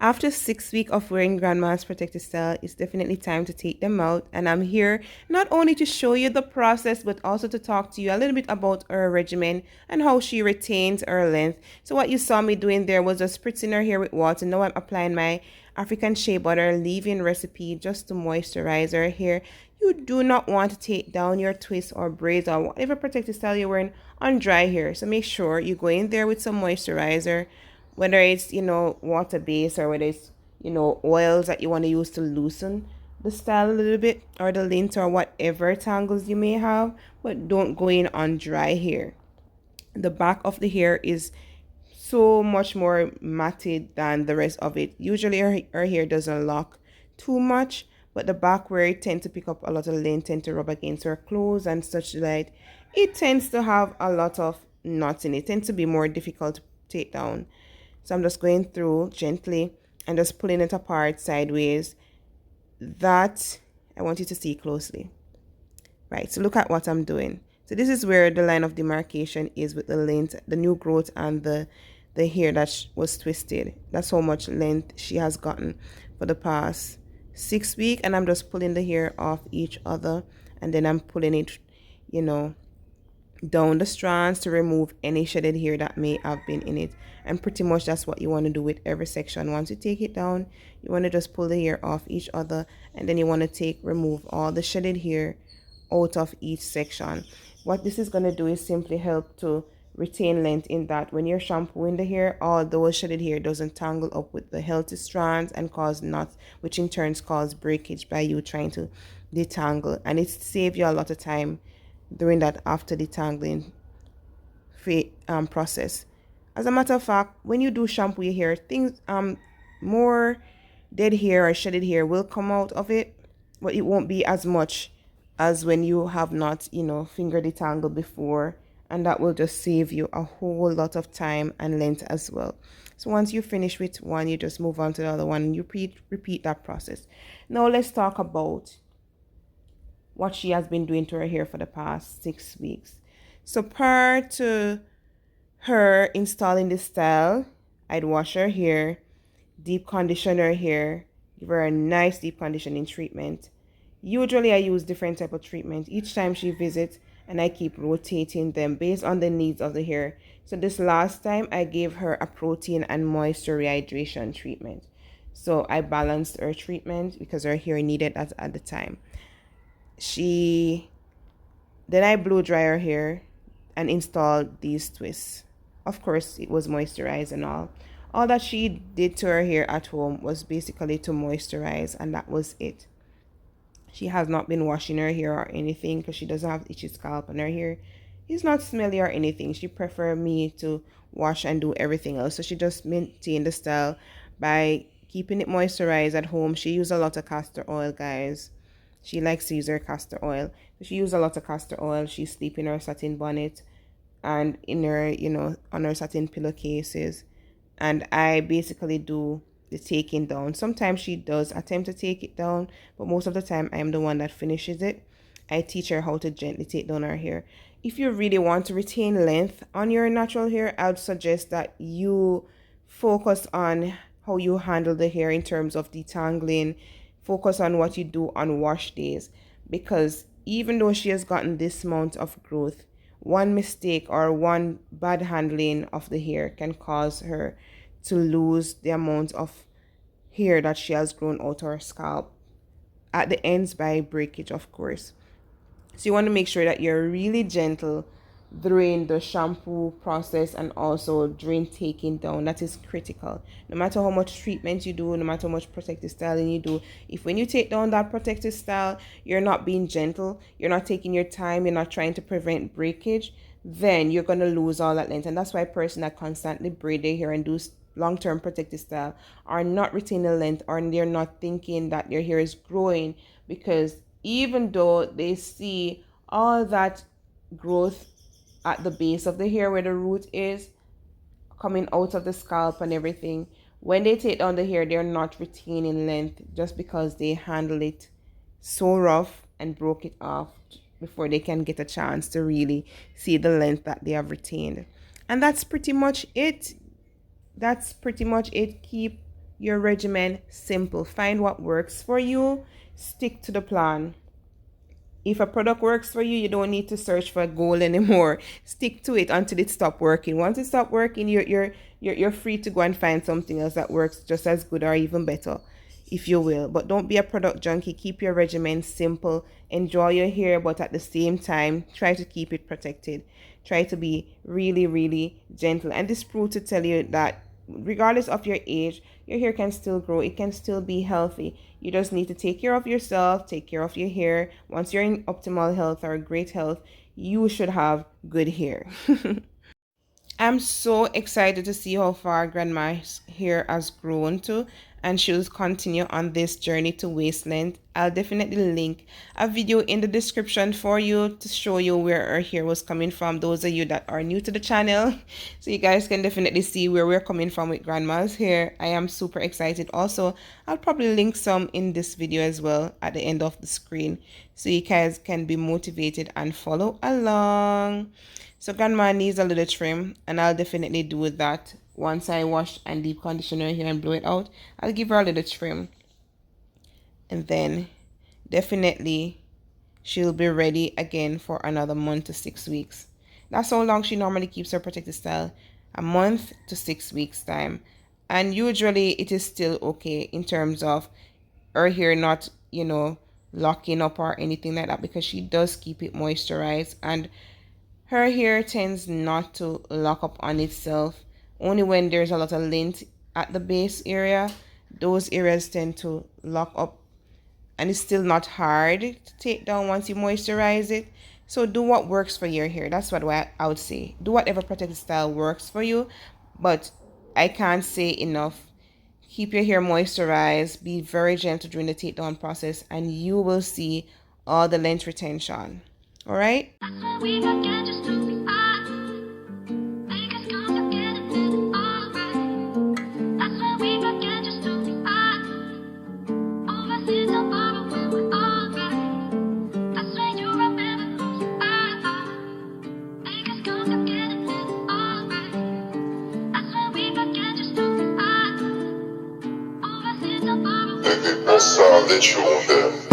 After 6 weeks of wearing Grandma's protective style, it's definitely time to take them out. And I'm here not only to show you the process, but also to talk to you a little bit about her regimen and how she retains her length. So what you saw me doing there was just spritzing her hair with water. Now I'm applying my African shea butter leave-in recipe just to moisturize her hair. You do not want to take down your twists or braids or whatever protective style you're wearing on dry hair. So make sure you go in there with some moisturizer, whether it's, water based, or whether it's, oils that you want to use to loosen the style a little bit, or the lint, or whatever tangles you may have. But don't go in on dry hair. The back of the hair is so much more matted than the rest of it. Usually her hair doesn't lock too much, but the back where it tends to pick up a lot of lint, tend to rub against her clothes and such like, it tends to have a lot of knots in it. It tends to be more difficult to take down. So I'm just going through gently and just pulling it apart sideways. That I want you to see closely. Right, so look at what I'm doing. So this is where the line of demarcation is with the length, the new growth, and the hair that was twisted. That's how much length she has gotten for the past 6 weeks. And I'm just pulling the hair off each other, and then I'm pulling it, down the strands to remove any shedded hair that may have been in it. And pretty much that's what you want to do with every section. Once you take it down, you want to just pull the hair off each other, and then you want to remove all the shedded hair out of each section. What this is going to do is simply help to retain length, in that when you're shampooing the hair, all those shedded hair doesn't tangle up with the healthy strands and cause knots, which in turn cause breakage by you trying to detangle. And it saves you a lot of time during that after detangling process. As a matter of fact, when you do shampoo your hair, things more dead hair or shedded hair will come out of it, but it won't be as much as when you have not, finger detangled before, and that will just save you a whole lot of time and length as well. So once you finish with one, you just move on to the other one, and you repeat that process. Now let's talk about what she has been doing to her hair for the past 6 weeks. So prior to her installing this style, I'd wash her hair, deep condition her hair, give her a nice deep conditioning treatment. Usually I use different type of treatment each time she visits, and I keep rotating them based on the needs of the hair. So this last time I gave her a protein and moisture rehydration treatment. So I balanced her treatment because her hair needed that at the time. Then I blow dry her hair and installed these twists. Of course, it was moisturized and all. All that she did to her hair at home was basically to moisturize, and that was it. She has not been washing her hair or anything because she doesn't have itchy scalp, and her hair is not smelly or anything. She prefer me to wash and do everything else. So she just maintained the style by keeping it moisturized at home. She used a lot of castor oil, guys. She likes to use her castor oil. So she used a lot of castor oil. She sleep in her satin bonnet and in her, on her satin pillowcases. And I basically do the taking down. Sometimes she does attempt to take it down, but most of the time I am the one that finishes it. I teach her how to gently take down her hair. If you really want to retain length on your natural hair, I would suggest that you focus on how you handle the hair in terms of detangling. Focus on what you do on wash days, because even though she has gotten this amount of growth, one mistake or one bad handling of the hair can cause her to lose the amount of hair that she has grown out her scalp at the ends by breakage, of course. So you want to make sure that you're really gentle during the shampoo process and also during taking down. That is critical. No matter how much treatment you do, no matter how much protective styling you do, if when you take down that protective style, you're not being gentle, you're not taking your time, you're not trying to prevent breakage, then you're going to lose all that length. And that's why person that constantly braid their hair and do long-term protective style are not retaining length, or they're not thinking that their hair is growing, because even though they see all that growth at the base of the hair where the root is coming out of the scalp and everything, when they take down the hair, they're not retaining length just because they handle it so rough and broke it off before they can get a chance to really see the length that they have retained. And that's pretty much it. Keep your regimen simple. Find what works for you. Stick to the plan. If a product works for you, you don't need to search for a goal anymore. Stick to it until it stops working. Once it stops working, you're free to go and find something else that works just as good or even better, if you will. But don't be a product junkie. Keep your regimen simple. Enjoy your hair, but at the same time, try to keep it protected. Try to be really, really gentle. And this proves to tell you that regardless of your age, your hair can still grow. It can still be healthy. You just need to take care of yourself, take care of your hair. Once you're in optimal health or great health, you should have good hair. I'm so excited to see how far grandma's hair has grown to, and she'll continue on this journey to waist length. I'll definitely link a video in the description for you to show you where her hair was coming from, those of you that are new to the channel, so you guys can definitely see where we're coming from with grandma's hair. I am super excited. Also, I'll probably link some in this video as well at the end of the screen, so you guys can be motivated and follow along. So grandma needs a little trim, and I'll definitely do that once I wash and deep condition her hair and blow it out. I'll give her a little trim, and then definitely she'll be ready again for another month to 6 weeks. That's how long she normally keeps her protected style, a month to 6 weeks time. And usually it is still okay in terms of her hair not, locking up or anything like that, because she does keep it moisturized, and her hair tends not to lock up on itself. Only when there's a lot of lint at the base area, those areas tend to lock up, and it's still not hard to take down once you moisturize it. So do what works for your hair. That's what I would say. Do whatever protective style works for you, but I can't say enough. Keep your hair moisturized, be very gentle during the takedown process, and you will see all the length retention. All right? I saw that you on there.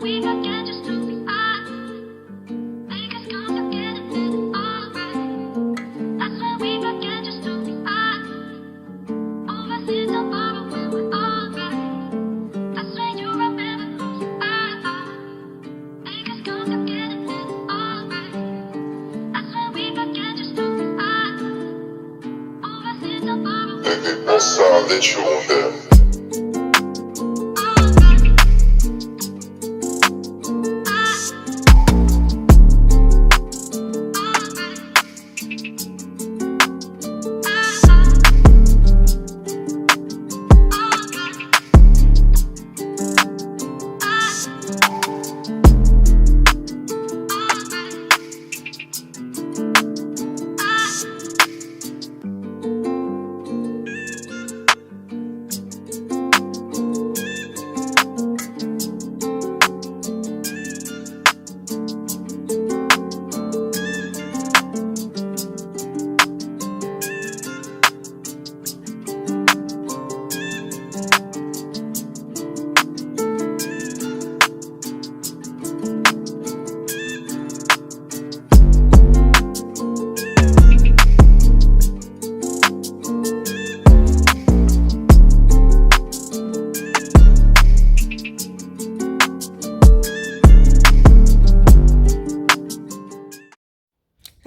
Baby, pense à les journées.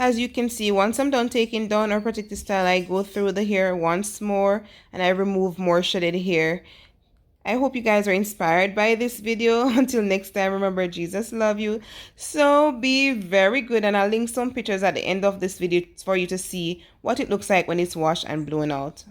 As you can see, once I'm done taking down our protective style, I go through the hair once more and I remove more shredded hair. I hope you guys are inspired by this video. Until next time, remember, Jesus love you. So be very good, and I'll link some pictures at the end of this video for you to see what it looks like when it's washed and blown out.